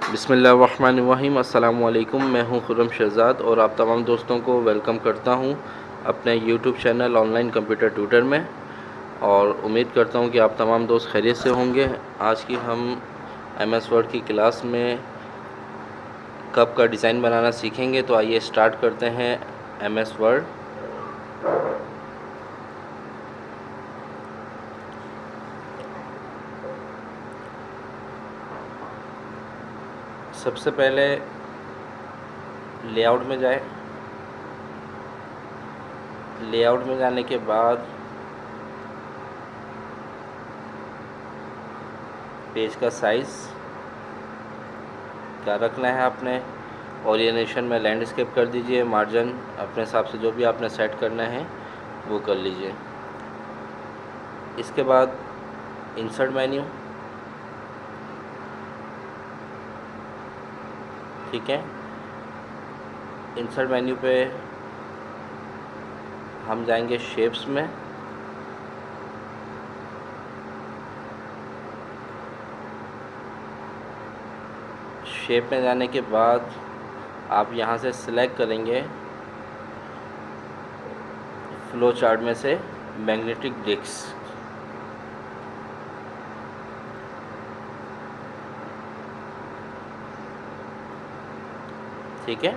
बिस्मिल्लाहिर्रहमानिर्रहीम। अस्सलाम वालेकुम। मैं हूं खुर्रम शहज़ाद और आप तमाम दोस्तों को वेलकम करता हूं अपने YouTube channel online computer tutor में, और उम्मीद करता हूं कि आप तमाम दोस्त खैरियत से होंगे। आज की हम MS वर्ड की क्लास में कप का डिज़ाइन बनाना सीखेंगे। तो आइए स्टार्ट करते हैं MS वर्ड। सबसे पहले लेआउट में जाए। लेआउट में जाने के बाद पेज का साइज़ क्या रखना है आपने। ओरिएंटेशन में लैंडस्केप कर दीजिए। मार्जिन अपने हिसाब से जो भी आपने सेट करना है वो कर लीजिए। इसके बाद इंसर्ट मेन्यू, ठीक है। इंसर्ट मेन्यू पे हम जाएंगे शेप्स में। शेप में जाने के बाद आप यहाँ से सिलेक्ट करेंगे फ्लो चार्ट में से मैग्नेटिक डिस्क, ठीक है।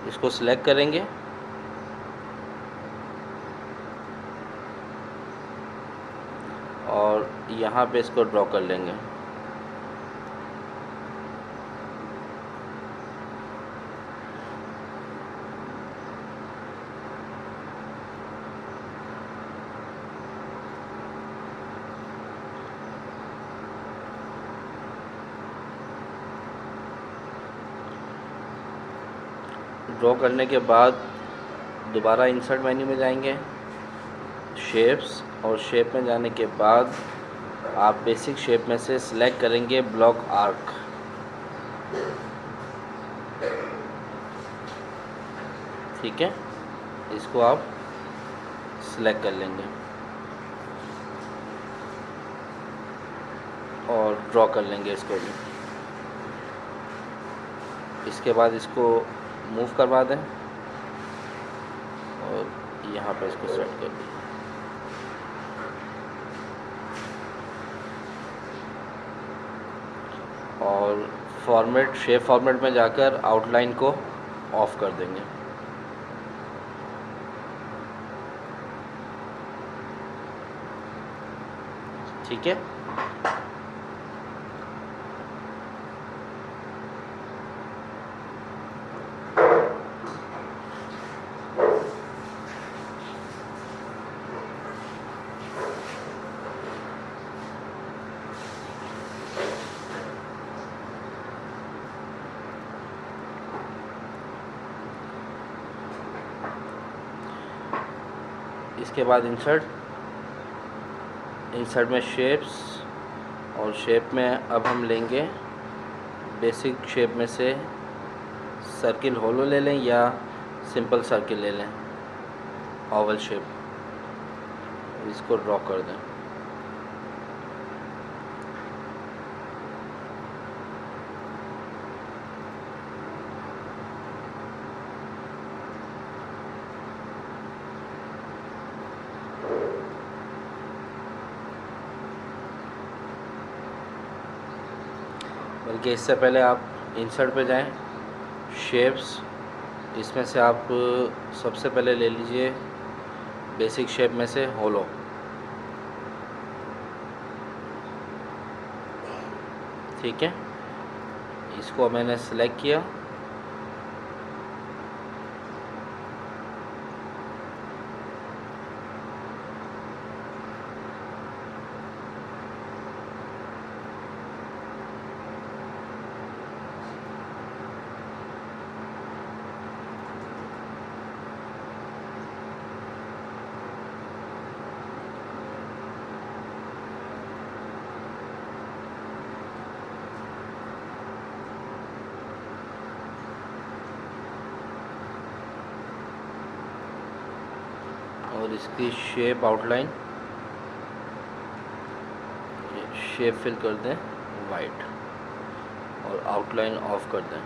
इसको सिलेक्ट करेंगे और यहाँ पे इसको ड्रॉ कर लेंगे। ड्रॉ करने के बाद दोबारा इंसर्ट मेन्यू में जाएंगे, शेप्स, और शेप में जाने के बाद आप बेसिक शेप में से सिलेक्ट करेंगे ब्लॉक आर्क, ठीक है। इसको आप सिलेक्ट कर लेंगे और ड्रॉ कर लेंगे इसको भी। इसके बाद इसको मूव करवा दें और यहाँ पर इसको सेट कर दें। और फॉर्मेट, शेप फॉर्मेट में जाकर आउटलाइन को ऑफ कर देंगे, ठीक है। इसके बाद इंसर्ट में शेप्स, और शेप में अब हम लेंगे बेसिक शेप में से सर्किल होलो ले लें या सिंपल सर्किल ले लें, ओवल शेप। इसको ड्रॉ कर दें। बल्कि इससे पहले आप इंसर्ट पे जाएं, शेप्स, इसमें से आप सबसे पहले ले लीजिए बेसिक शेप में से होलो, ठीक है। इसको मैंने सेलेक्ट किया और इसकी शेप आउटलाइन, शेप फिल कर दें वाइट, और आउटलाइन ऑफ कर दें।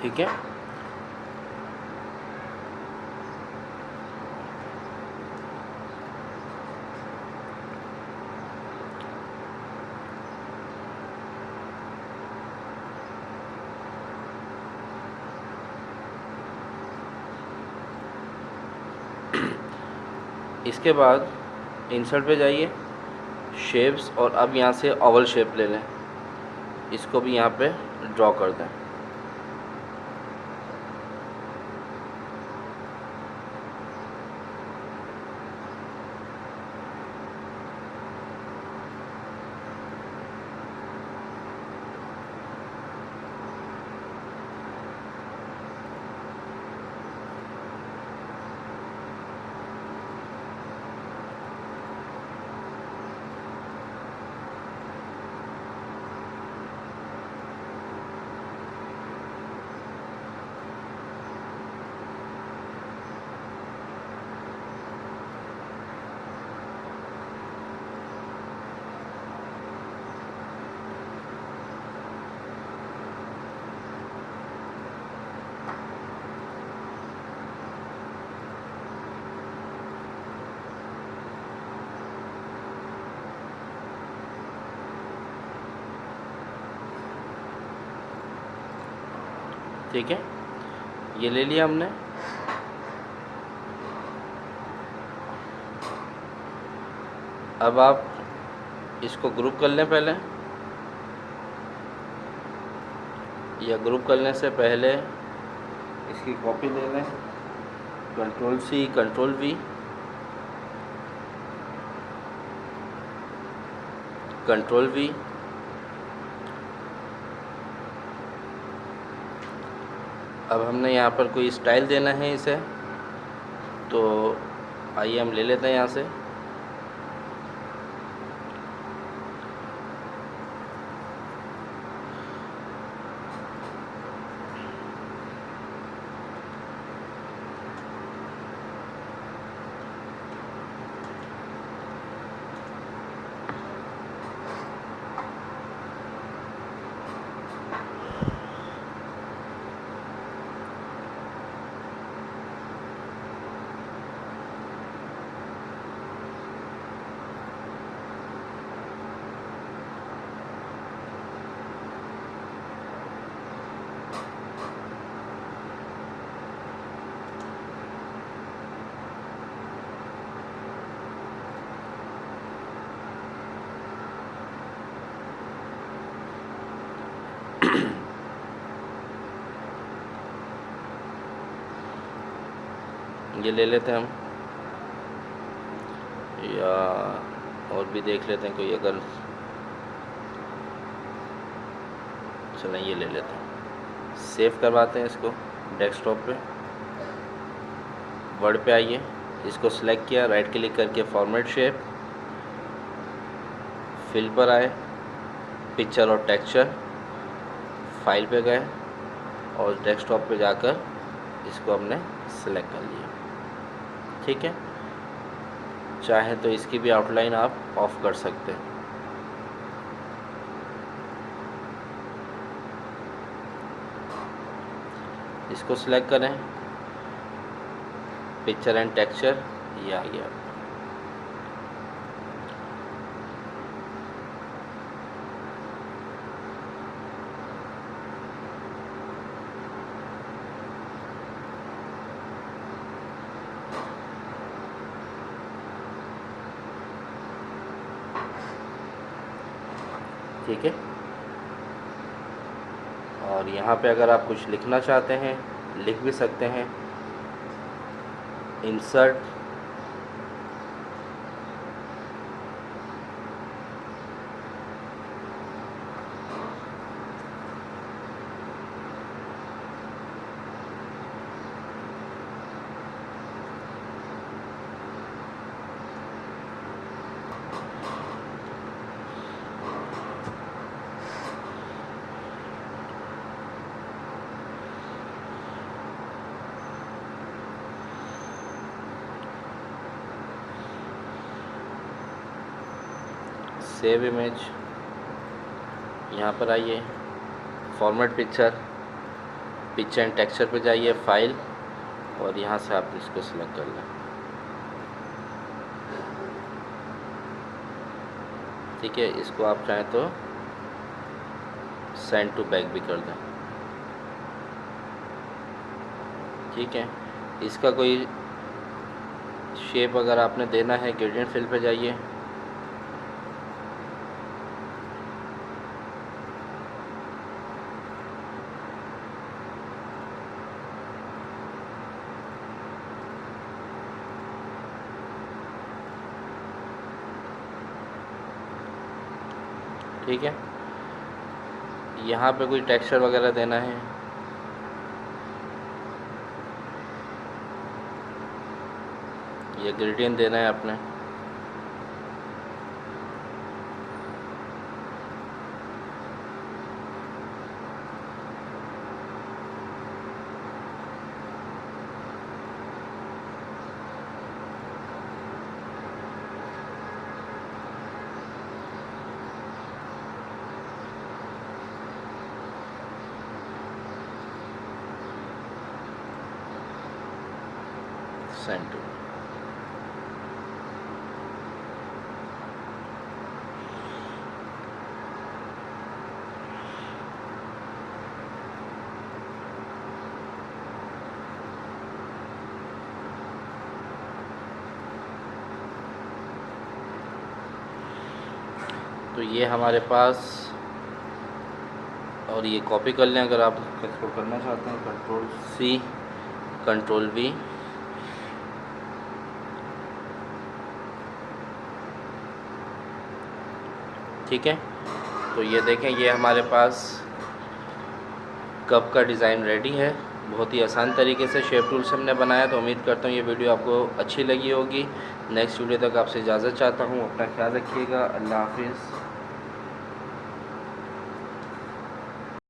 ठीक है, इसके बाद इंसर्ट पे जाइए, शेप्स, और अब यहाँ से ओवल शेप ले लें, इसको भी यहाँ पे ड्रॉ कर दें। ठीक है, ये ले लिया हमने। अब आप इसको ग्रुप कर लें पहले, या ग्रुप करने से पहले इसकी कॉपी ले लें, Ctrl+C Ctrl+V, Ctrl+V, अब हमने यहाँ पर कोई स्टाइल देना है इसे, तो आइए हम ले लेते हैं यहाँ से। ये ले लेते हैं हम, या और भी देख लेते हैं कोई, अगर चलें ये ले लेते हैं। सेव करवाते हैं इसको डेस्कटॉप पे, वर्ड पे आइए, इसको सिलेक्ट किया, राइट क्लिक करके फॉर्मेट शेप, फिल पर आए, पिक्चर और टेक्सचर, फाइल पे गए और डेस्कटॉप पे जाकर इसको हमने सेलेक्ट कर लिया। ठीक है, चाहे तो इसकी भी आउटलाइन आप ऑफ कर सकते हैं। इसको सिलेक्ट करें, पिक्चर एंड टेक्सचर, ये आ गया। ठीक है, और यहाँ पे अगर आप कुछ लिखना चाहते हैं लिख भी सकते हैं। इंसर्ट, सेव इमेज, यहाँ पर आइए format picture, picture and texture पे जाइए, फाइल, और यहाँ से आप इसको सिलेक्ट कर लें। ठीक है, इसको आप चाहें तो सेंड टू बैक भी कर दें। ठीक है, इसका कोई शेप अगर आपने देना है, ग्रेडियंट फिल पे जाइए, ठीक है। यहाँ पे कोई टेक्सचर वगैरह देना है, ये ग्रेडियंट देना है आपने, सेंड टू। तो ये हमारे पास, और ये कॉपी कर लें अगर आप इसको करना चाहते हैं, कंट्रोल सी, कंट्रोल वी, ठीक है। तो ये देखें, ये हमारे पास कप का डिज़ाइन रेडी है। बहुत ही आसान तरीके से शेप टूल से हमने बनाया। तो उम्मीद करता हूँ ये वीडियो आपको अच्छी लगी होगी। नेक्स्ट वीडियो तक आपसे इजाज़त चाहता हूँ। अपना ख्याल रखिएगा। अल्लाह हाफिज़।